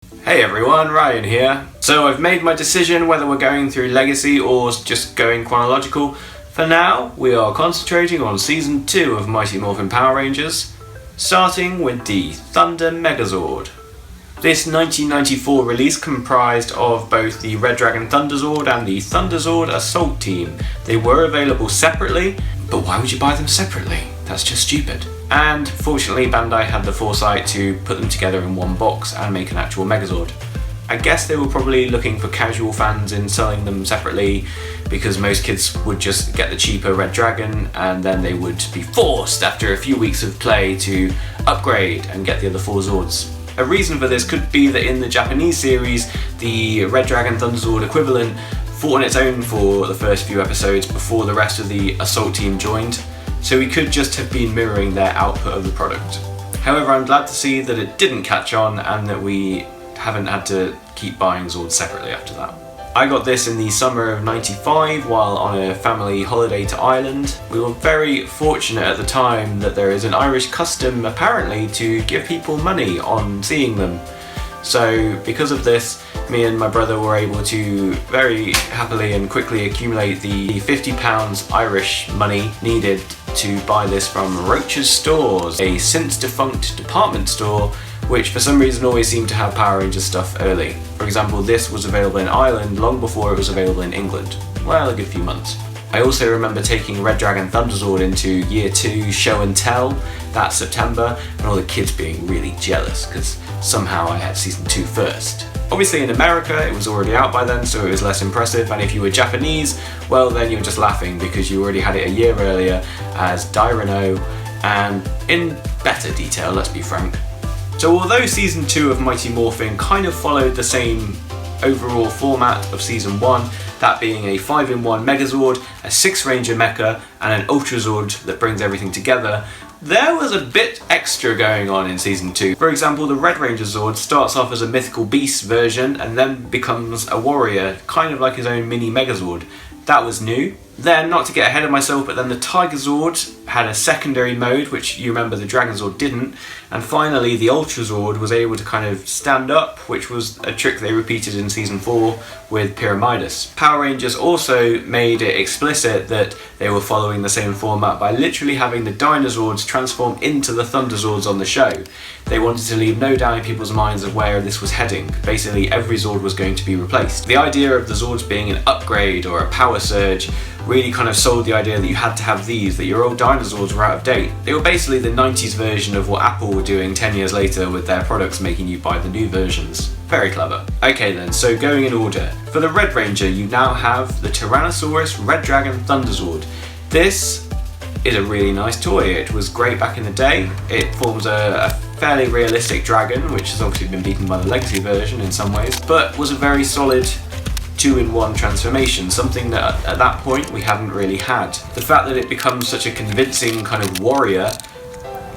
Hey everyone, Ryan here. So I've made my decision whether we're going through Legacy or just going chronological. For now, we are concentrating on Season 2 of Mighty Morphin Power Rangers, starting with the Thunder Megazord. This 1994 release comprised of both the Red Dragon Thunderzord and the Thunderzord Assault Team. They were available separately, but why would you buy them separately? That's just stupid. And fortunately Bandai had the foresight to put them together in one box and make an actual Megazord. I guess they were probably looking for casual fans in selling them separately because most kids would just get the cheaper Red Dragon and then they would be forced after a few weeks of play to upgrade and get the other four Zords. A reason for this could be that in the Japanese series, the Red Dragon Thunderzord equivalent fought on its own for the first few episodes before the rest of the Assault Team joined, so we could just have been mirroring their output of the product. However, I'm glad to see that it didn't catch on and that we haven't had to keep buying Zords separately after that. I got this in the summer of '95 while on a family holiday to Ireland. We were very fortunate at the time that there is an Irish custom apparently to give people money on seeing them. So because of this, me and my brother were able to very happily and quickly accumulate the £50 Irish money needed to buy this from Roach's Stores, a since defunct department store which for some reason always seemed to have Power Rangers stuff early. For example, this was available in Ireland long before it was available in England. Well, a good few months. I also remember taking Red Dragon Thunderzord into Year 2 Show and Tell that September, and all the kids being really jealous because somehow I had Season 2 first. Obviously in America it was already out by then, so it was less impressive, and if you were Japanese, well then you were just laughing because you already had it a year earlier as Dairino, and in better detail, let's be frank. So although Season 2 of Mighty Morphin kind of followed the same overall format of Season 1, that being a 5-in-1 Megazord, a 6-Ranger Mecha, and an Ultrazord that brings everything together, there was a bit extra going on in Season 2. For example, the Red Ranger Zord starts off as a mythical beast version and then becomes a warrior, kind of like his own mini Megazord. That was new. Then, not to get ahead of myself, but then the Tiger Zord had a secondary mode, which you remember the Dragon Zord didn't. And finally, the Ultra Zord was able to kind of stand up, which was a trick they repeated in Season 4 with Pyramidas. Power Rangers also made it explicit that they were following the same format by literally having the Dinozords transform into the Thunderzords on the show. They wanted to leave no doubt in people's minds of where this was heading. Basically, every Zord was going to be replaced. The idea of the Zords being an upgrade or a power surge really kind of sold the idea that you had to have these, that your old Dinozords were out of date. They were basically the 90s version of what Apple were doing 10 years later with their products, making you buy the new versions. Very clever. Okay then, so going in order. For the Red Ranger, you now have the Tyrannosaurus Red Dragon Thunderzord. This is a really nice toy. It was great back in the day. It forms a fairly realistic dragon, which has obviously been beaten by the Legacy version in some ways, but was a very solid 2-in-1 transformation, something that at that point we hadn't really had. The fact that it becomes such a convincing kind of warrior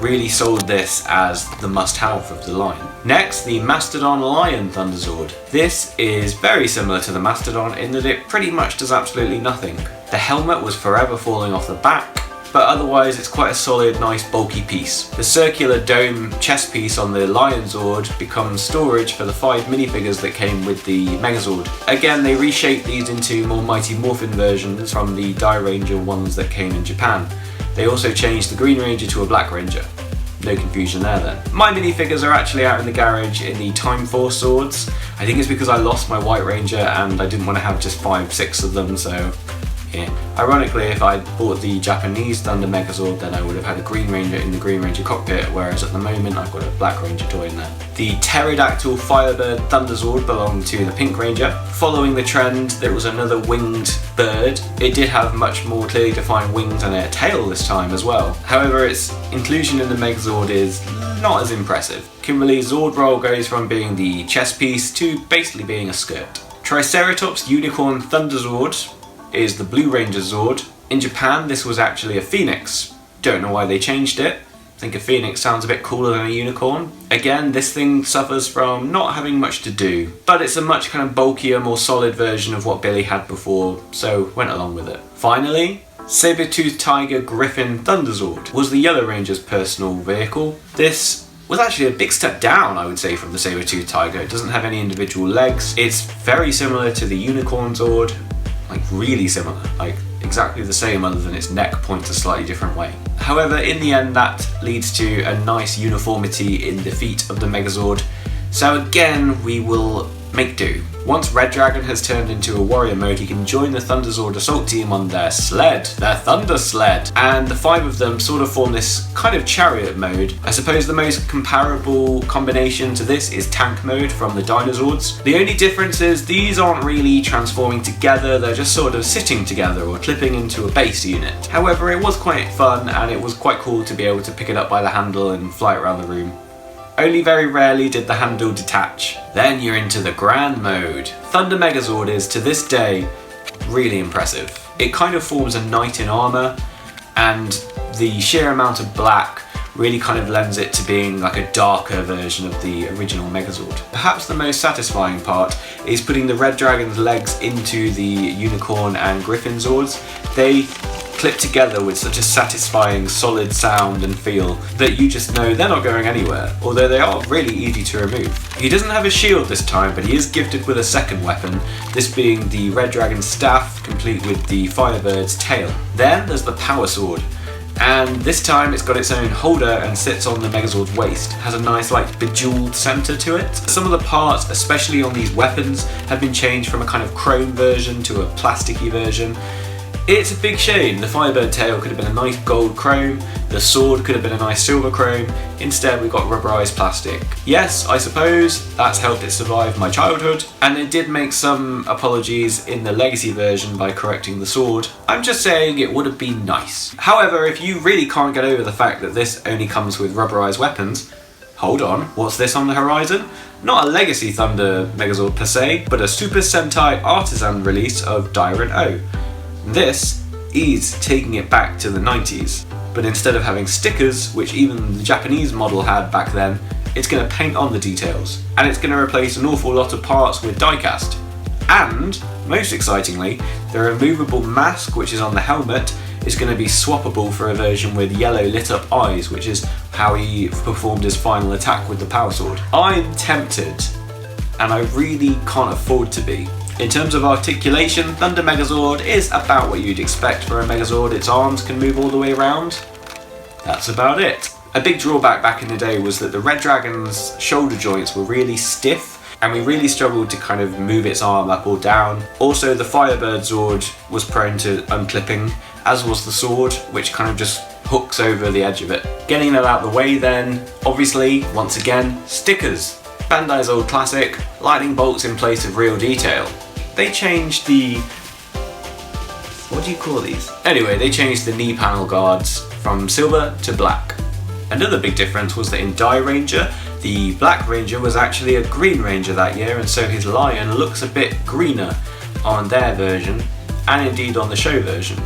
really sold this as the must-have of the line. Next, the Mastodon Lion Thunderzord. This is very similar to the Mastodon in that it pretty much does absolutely nothing. The helmet was forever falling off the back, but otherwise it's quite a solid, nice, bulky piece. The circular dome chest piece on the Lion Zord becomes storage for the 5 minifigures that came with the Megazord. Again, they reshaped these into more Mighty Morphin versions from the Die Ranger ones that came in Japan. They also changed the Green Ranger to a Black Ranger. No confusion there then. My minifigures are actually out in the garage in the Time Force Zords. I think it's because I lost my White Ranger and I didn't want to have just 5-6 of them, so yeah. Ironically, if I'd bought the Japanese Thunder Megazord, then I would have had a Green Ranger in the Green Ranger cockpit, whereas at the moment I've got a Black Ranger toy in there. The Pterodactyl Firebird Thunderzord belonged to the Pink Ranger. Following the trend, there was another winged bird. It did have much more clearly defined wings and a tail this time as well. However, its inclusion in the Megazord is not as impressive. Kimberly's Zord roll goes from being the chest piece to basically being a skirt. Triceratops Unicorn Thunderzord is the Blue Ranger Zord. In Japan, this was actually a phoenix. Don't know why they changed it. I think a phoenix sounds a bit cooler than a unicorn. Again, this thing suffers from not having much to do, but it's a much kind of bulkier, more solid version of what Billy had before, so went along with it. Finally, Saber-toothed Tiger Griffin Thunderzord was the Yellow Ranger's personal vehicle. This was actually a big step down, I would say, from the saber-toothed tiger. It doesn't have any individual legs. It's very similar to the unicorn Zord, like really similar, like exactly the same other than its neck points a slightly different way. However, in the end that leads to a nice uniformity in the feet of the Megazord. So again, we will make do. Once Red Dragon has turned into a warrior mode, he can join the Thunderzord assault team on their sled, their Thunder Sled, and the 5 of them sort of form this kind of chariot mode. I suppose the most comparable combination to this is tank mode from the Dinozords. The only difference is these aren't really transforming together, they're just sort of sitting together or clipping into a base unit. However, it was quite fun and it was quite cool to be able to pick it up by the handle and fly it around the room. Only very rarely did the handle detach. Then you're into the Grand mode. Thunder Megazord is, to this day, really impressive. It kind of forms a knight in armour, and the sheer amount of black really kind of lends it to being like a darker version of the original Megazord. Perhaps the most satisfying part is putting the Red Dragon's legs into the Unicorn and Griffin Zords. They clip together with such a satisfying solid sound and feel that you just know they're not going anywhere, although they are really easy to remove. He doesn't have a shield this time, but he is gifted with a second weapon, this being the Red Dragon's staff, complete with the Firebird's tail. Then there's the Power Sword, and this time it's got its own holder and sits on the Megazord's waist. It has a nice like bejeweled centre to it. Some of the parts, especially on these weapons, have been changed from a kind of chrome version to a plasticky version. It's a big shame. The Firebird tail could have been a nice gold chrome, the sword could have been a nice silver chrome, instead we got rubberized plastic. Yes, I suppose that's helped it survive my childhood, and it did make some apologies in the legacy version by correcting the sword. I'm just saying it would have been nice. However, if you really can't get over the fact that this only comes with rubberized weapons, hold on, what's this on the horizon? Not a Legacy Thunder Megazord per se, but a Super Sentai Artisan release of Dairon O. This is taking it back to the 90s, but instead of having stickers, which even the Japanese model had back then, it's going to paint on the details, and it's going to replace an awful lot of parts with die-cast. And, most excitingly, the removable mask, which is on the helmet, is going to be swappable for a version with yellow lit up eyes, which is how he performed his final attack with the Power Sword. I'm tempted, and I really can't afford to be. In terms of articulation, Thunder Megazord is about what you'd expect for a Megazord. Its arms can move all the way around. That's about it. A big drawback back in the day was that the Red Dragon's shoulder joints were really stiff, and we really struggled to kind of move its arm up or down. Also, the Firebird Zord was prone to unclipping, as was the sword, which kind of just hooks over the edge of it. Getting that out of the way then, obviously, once again, stickers. Bandai's old classic, lightning bolts in place of real detail. They changed the... what do you call these? Anyway, they changed the knee panel guards from silver to black. Another big difference was that in Die Ranger, the Black Ranger was actually a Green Ranger that year, and so his lion looks a bit greener on their version, and indeed on the show version.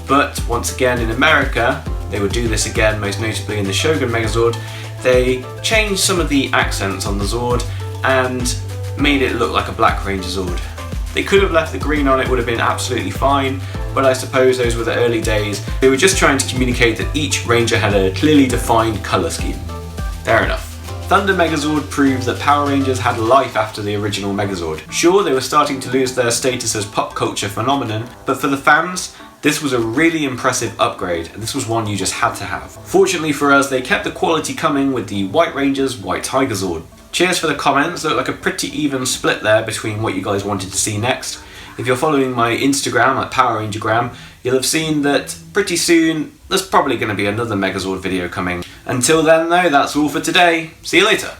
But once again in America, they would do this again, most notably in the Shogun Megazord. They changed some of the accents on the Zord and made it look like a Black Ranger Zord. They could have left the green on, it would have been absolutely fine, but I suppose those were the early days. They were just trying to communicate that each Ranger had a clearly defined colour scheme. Fair enough. Thunder Megazord proved that Power Rangers had life after the original Megazord. Sure, they were starting to lose their status as pop culture phenomenon, but for the fans, this was a really impressive upgrade, and this was one you just had to have. Fortunately for us, they kept the quality coming with the White Ranger's White Tiger Zord. Cheers for the comments, looked like a pretty even split there between what you guys wanted to see next. If you're following my Instagram at Power Rangergram, you'll have seen that pretty soon there's probably going to be another Megazord video coming. Until then though, that's all for today. See you later.